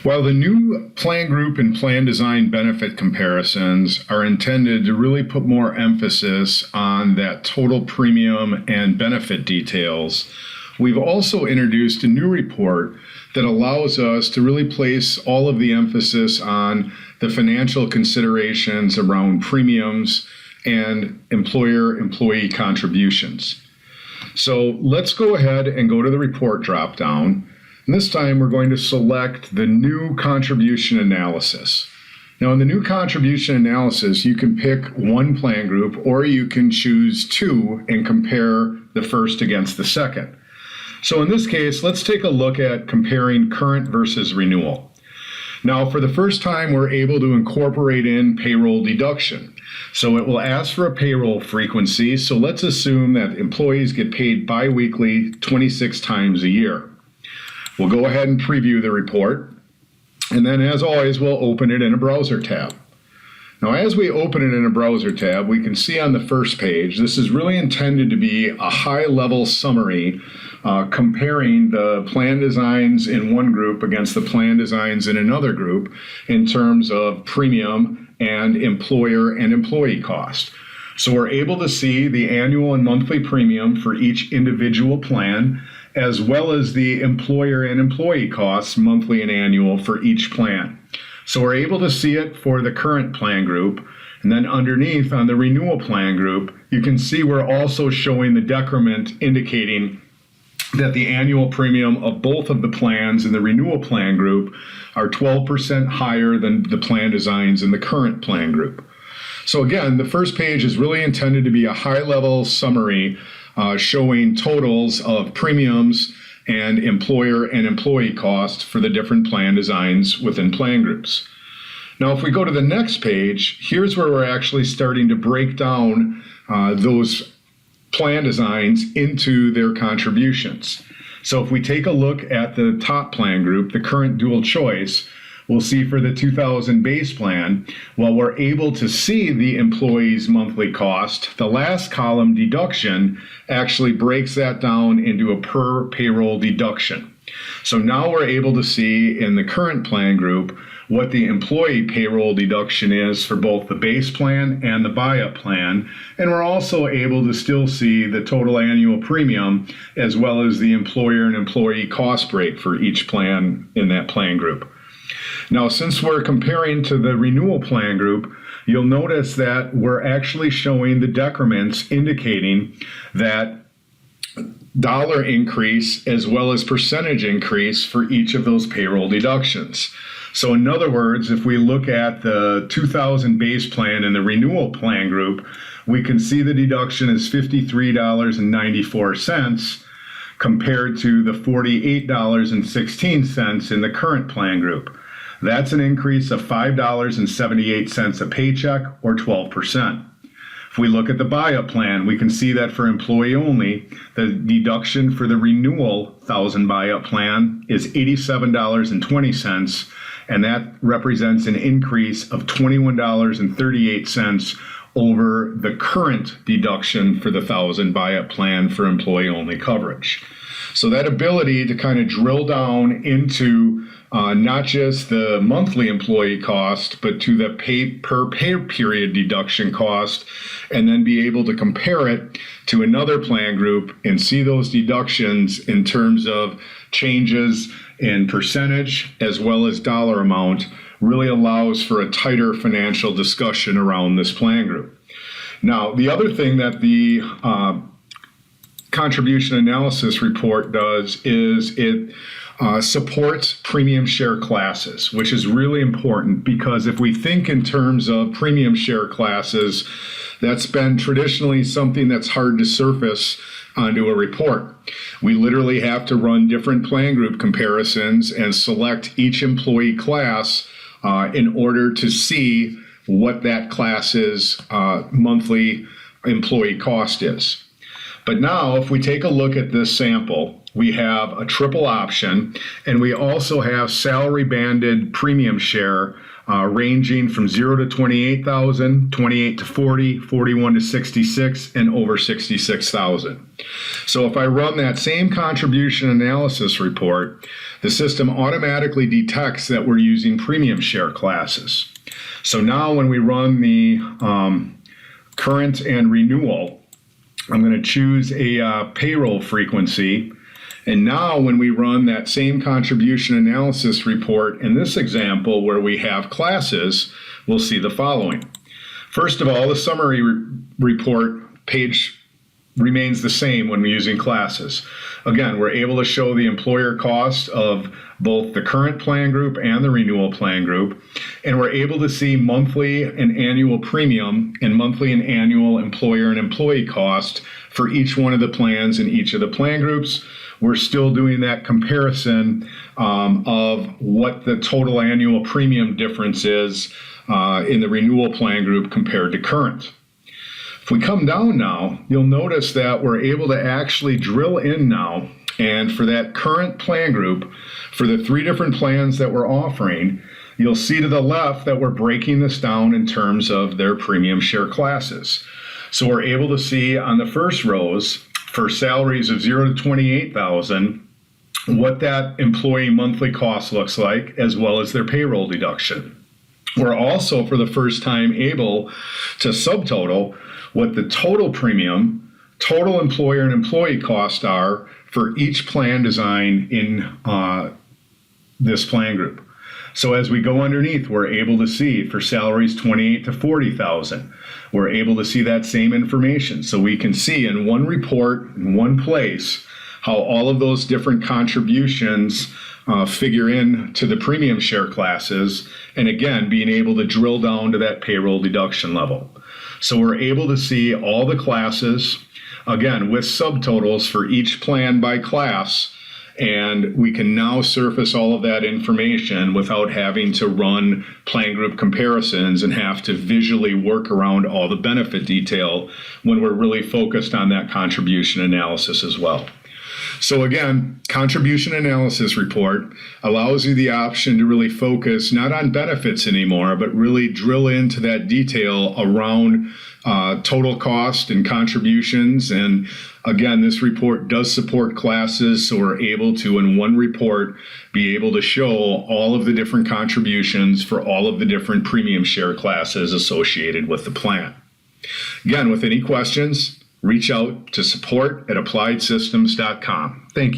While the new plan group and plan design benefit comparisons are intended to really put more emphasis on that total premium and benefit details, we've also introduced a new report that allows us to really place all of the emphasis on the financial considerations around premiums and employer-employee contributions. So let's go ahead and go to the report dropdown. And this time we're going to select the new contribution analysis. Now in the new contribution analysis, you can pick one plan group or you can choose two and compare the first against the second. So in this case, let's take a look at comparing current versus renewal. Now for the first time, we're able to incorporate in payroll deduction. So it will ask for a payroll frequency. So let's assume that employees get paid biweekly 26 times a year. We'll go ahead and preview the report, and then as always, we'll open it in a browser tab. Now, as we open it in a browser tab, we can see on the first page, this is really intended to be a high-level summary comparing the plan designs in one group against the plan designs in another group in terms of premium and employer and employee cost. So we're able to see the annual and monthly premium for each individual plan, as well as the employer and employee costs, monthly and annual, for each plan. So we're able to see it for the current plan group. And then underneath on the renewal plan group, you can see we're also showing the decrement indicating that the annual premium of both of the plans in the renewal plan group are 12% higher than the plan designs in the current plan group. So again, the first page is really intended to be a high-level summary showing totals of premiums and employer and employee costs for the different plan designs within plan groups. Now, if we go to the next page, here's where we're actually starting to break down those plan designs into their contributions. So if we take a look at the top plan group, the current dual choice, we'll see for the 2000 base plan, while we're able to see the employee's monthly cost, the last column deduction actually breaks that down into a per payroll deduction. So now we're able to see in the current plan group what the employee payroll deduction is for both the base plan and the buy-up plan. And we're also able to still see the total annual premium as well as the employer and employee cost break for each plan in that plan group. Now, since we're comparing to the renewal plan group, you'll notice that we're actually showing the decrements indicating that dollar increase as well as percentage increase for each of those payroll deductions. So in other words, if we look at the 2000 base plan and the renewal plan group, we can see the deduction is $53.94 compared to the $48.16 in the current plan group. That's an increase of $5.78 a paycheck, or 12%. If we look at the buy-up plan, we can see that for employee only, the deduction for the renewal 1000 buy-up plan is $87.20, and that represents an increase of $21.38 over the current deduction for the 1000 buy-up plan for employee only coverage. So that ability to kind of drill down into not just the monthly employee cost, but to the per pay period deduction cost, and then be able to compare it to another plan group and see those deductions in terms of changes in percentage as well as dollar amount, really allows for a tighter financial discussion around this plan group. Now, the other thing that the contribution analysis report does is it supports premium share classes, which is really important because if we think in terms of premium share classes, that's been traditionally something that's hard to surface onto a report. We literally have to run different plan group comparisons and select each employee class in order to see what that class's monthly employee cost is. But now, if we take a look at this sample, we have a triple option, and we also have salary banded premium share ranging from 0 to 28,000, 28 to 40, 41 to 66, and over 66,000. So if I run that same contribution analysis report, the system automatically detects that we're using premium share classes. So now when we run the current and renewal, I'm going to choose a payroll frequency. And now when we run that same contribution analysis report in this example where we have classes, we'll see the following. First of all, the summary report page remains the same when we're using classes. Again, we're able to show the employer cost of both the current plan group and the renewal plan group, and we're able to see monthly and annual premium and monthly and annual employer and employee cost for each one of the plans in each of the plan groups. We're still doing that comparison of what the total annual premium difference is in the renewal plan group compared to current. If we come down now, you'll notice that we're able to actually drill in now, and for that current plan group, for the 3 different plans that we're offering, you'll see to the left that we're breaking this down in terms of their premium share classes. So we're able to see on the first rows for salaries of 0 to 28,000, what that employee monthly cost looks like, as well as their payroll deduction. We're also, for the first time, able to subtotal what the total premium, total employer and employee costs are for each plan design in this plan group. So as we go underneath, we're able to see for salaries 28 to 40,000, we're able to see that same information. So we can see in one report, in one place, how all of those different contributions figure in to the premium share classes, and again, being able to drill down to that payroll deduction level. So we're able to see all the classes, again, with subtotals for each plan by class, and we can now surface all of that information without having to run plan group comparisons and have to visually work around all the benefit detail when we're really focused on that contribution analysis as well. So again, contribution analysis report allows you the option to really focus not on benefits anymore, but really drill into that detail around total cost and contributions. And again, this report does support classes, so we're able to, in one report, be able to show all of the different contributions for all of the different premium share classes associated with the plan. Again, with any questions, reach out to support@appliedsystems.com. Thank you.